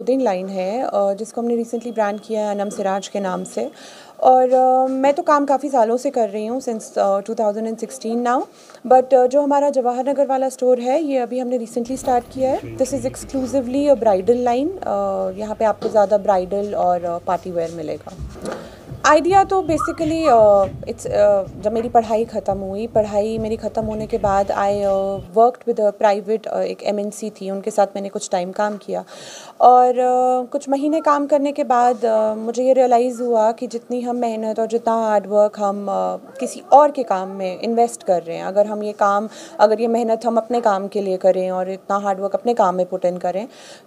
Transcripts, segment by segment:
Clothing line है जिसको हमने रिसेंटली ब्रांड किया है अनम सिराज के नाम से। और मैं तो काम काफ़ी सालों से कर रही हूँ सिंस 2016 नाउ। बट जो हमारा जवाहर नगर वाला स्टोर है ये अभी हमने रिसेंटली स्टार्ट किया है। This is exclusively a bridal line. यहाँ पे आपको ज़्यादा ब्राइडल और पार्टी वेयर मिलेगा। आइडिया तो बेसिकली इट्स जब मेरी पढ़ाई मेरी ख़त्म होने के बाद I worked with a private एक एमएनसी थी, उनके साथ मैंने कुछ टाइम काम किया। और कुछ महीने काम करने के बाद मुझे ये रियलाइज़ हुआ कि जितनी हम मेहनत और जितना हार्ड वर्क हम किसी और के काम में इन्वेस्ट कर रहे हैं, अगर ये मेहनत हम अपने काम के लिए करें और इतना हार्ड वर्क अपने काम में पुट इन करें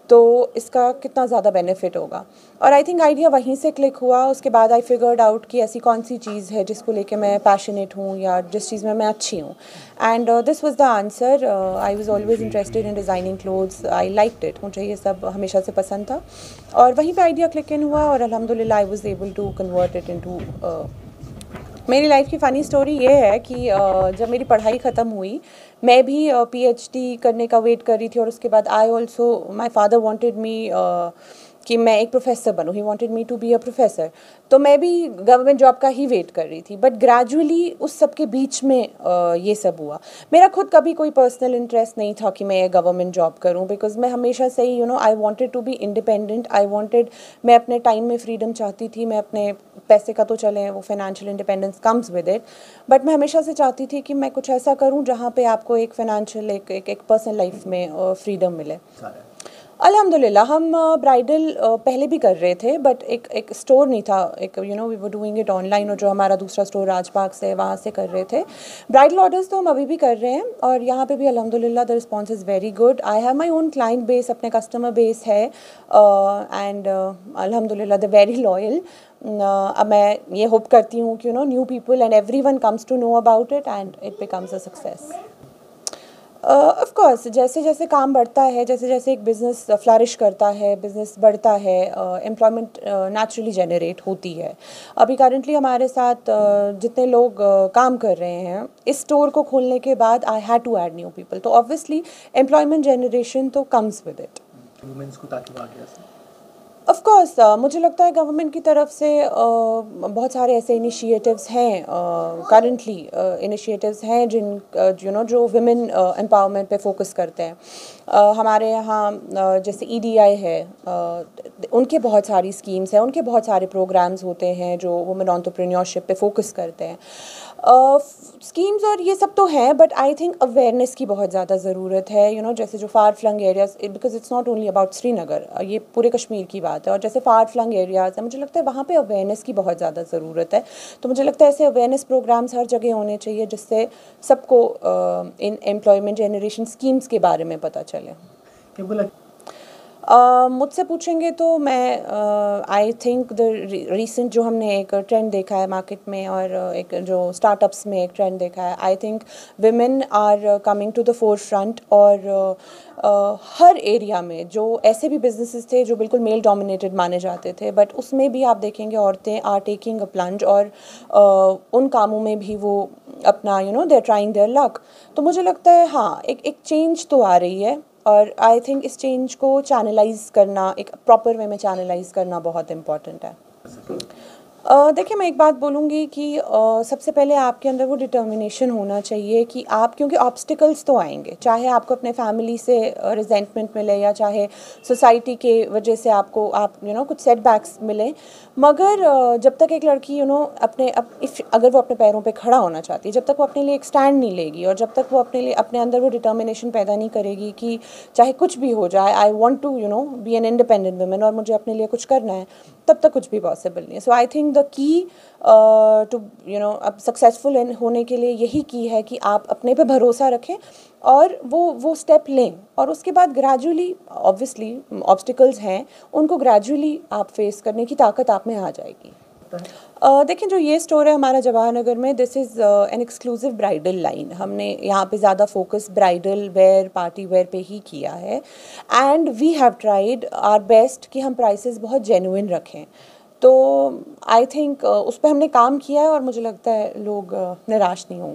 तो इसका कितना ज़्यादा बेनिफिट होगा। और आई थिंक आइडिया वहीं से क्लिक हुआ। उसके बाद आई फिगर्ड आउट कि ऐसी कौन सी चीज़ है जिसको लेके मैं पैशनेट हूँ या जिस चीज़ में मैं अच्छी हूँ। And this was the answer. I was always interested in designing clothes. I liked it, मुझे ये सब हमेशा से पसंद था और वहीं पे आइडिया क्लिक इन हुआ और अल्हम्दुलिल्लाह I was able to convert it into. मेरी लाइफ की फ़नी स्टोरी ये है कि जब मेरी पढ़ाई ख़त्म हुई मैं भी पीएचडी करने का वेट कर रही थी और उसके बाद I also my father wanted me कि मैं एक प्रोफेसर बनूँ। He wanted me to be a professor. तो मैं भी गवर्नमेंट जॉब का ही वेट कर रही थी। बट ग्रेजुअली उस सब के बीच में ये सब हुआ। मेरा खुद कभी कोई पर्सनल इंटरेस्ट नहीं था कि मैं गवर्नमेंट जॉब करूँ, बिकॉज मैं हमेशा से ही I wanted to be independent. मैं अपने टाइम में फ्रीडम चाहती थी। मैं अपने पैसे का तो चले, वो financial independence comes with it, but मैं हमेशा से चाहती थी कि मैं कुछ ऐसा करूँ जहाँ पे आपको एक फाइनेंशियल एक पर्सनल लाइफ में फ्रीडम मिले। अल्हम्दुलिल्लाह हम ब्राइडल पहले भी कर रहे थे, बट एक स्टोर नहीं था। एक we were doing it online, और जो हमारा दूसरा स्टोर राजबाग से वहाँ से कर रहे थे। ब्राइडल ऑर्डर्स तो हम अभी भी कर रहे हैं और यहाँ पे भी अल्हम्दुलिल्लाह the response is very good. I have my own client base, अपने कस्टमर बेस है एंड अल्हम्दुलिल्लाह द वेरी लॉयल। अब मैं ये होप करती हूँ कि new people and everyone comes to know about it and it becomes a success. Of course जैसे जैसे काम बढ़ता है, जैसे जैसे एक बिज़नेस फ्लरिश करता है, बिज़नेस बढ़ता है, एम्प्लॉयमेंट नेचुरली जनरेट होती है। अभी करंटली हमारे साथ जितने लोग काम कर रहे हैं इस स्टोर को खोलने के बाद I had to add new people, तो ऑब्वियसली एम्प्लॉयमेंट जनरेशन तो कम्स विद इट। वुमेन्स को ताकि वो आगे आ सकें। ऑफ कोर्स मुझे लगता है गवर्नमेंट की तरफ से बहुत सारे ऐसे इनिशिएटिव्स हैं, करंटली इनिशिएटिव्स हैं जो वुमेन एम्पावरमेंट पे फोकस करते हैं। हमारे यहाँ जैसे ईडीआई है, उनके बहुत सारी स्कीम्स हैं, उनके बहुत सारे प्रोग्राम्स होते हैं जो वुमेन एंटरप्रेन्योरशिप पे फोकस करते हैं। स्कीम्स और ये सब तो हैं, बट आई थिंक अवेयरनेस की बहुत ज़्यादा ज़रूरत है। जैसे जो far flung areas, because it's not only about Srinagar, ये पूरे कश्मीर की बात है। और जैसे फार फ्लंग एरियाज़ है, मुझे लगता है वहाँ पे अवेयरनेस की बहुत ज़्यादा ज़रूरत है। तो मुझे लगता है ऐसे अवेयरनेस प्रोग्राम्स हर जगह होने चाहिए जिससे सबको इन एम्प्लॉयमेंट जनरेशन स्कीम्स के बारे में पता चले। मुझसे पूछेंगे तो मैं आई थिंक द रीसेंट जो हमने एक ट्रेंड देखा है मार्केट में और एक जो स्टार्टअप्स में एक ट्रेंड देखा है, I think women are coming to the forefront. और हर एरिया में जो ऐसे भी बिजनेसेस थे जो बिल्कुल मेल डोमिनेटेड माने जाते थे, बट उसमें भी आप देखेंगे औरतें आर टेकिंग अ प्लंज और उन कामों में भी वो अपना they are trying their luck. तो मुझे लगता है हाँ, एक चेंज तो आ रही है और आई थिंक इस चेंज को चैनलाइज करना, एक प्रॉपर वे में चैनलाइज करना बहुत इम्पॉर्टेंट है। देखिए, मैं एक बात बोलूँगी कि सबसे पहले आपके अंदर वो डिटर्मिनेशन होना चाहिए कि आप, क्योंकि ऑब्स्टिकल्स तो आएंगे, चाहे आपको अपने फैमिली से रिजेंटमेंट मिले या चाहे सोसाइटी के वजह से आपको कुछ सेटबैक्स मिले, मगर जब तक एक लड़की अगर वो अपने पैरों पे खड़ा होना चाहती है, जब तक वो अपने लिए एक स्टैंड नहीं लेगी और जब तक वो अपने अंदर वो डिटर्मिनेशन पैदा नहीं करेगी कि चाहे कुछ भी हो जाए, I want to be an independent woman और मुझे अपने लिए कुछ करना है, तब तक कुछ भी पॉसिबल नहीं है। So I think the key to अब सक्सेसफुल होने के लिए यही की है कि आप अपने पे भरोसा रखें और वो स्टेप लें, और उसके बाद ग्रेजुअली, ऑब्वियसली ऑब्स्टिकल्स हैं, उनको ग्रेजुअली आप फेस करने की ताकत आप में आ जाएगी। देखिए, जो ये स्टोर है हमारा जवाहर नगर में, this is an exclusive bridal line. हमने यहाँ पे ज़्यादा focus bridal wear, party wear पे ही किया है and we have tried our best कि हम प्राइसेस बहुत जेन्युइन रखें। तो आई थिंक उस पर हमने काम किया है और मुझे लगता है लोग निराश नहीं होंगे।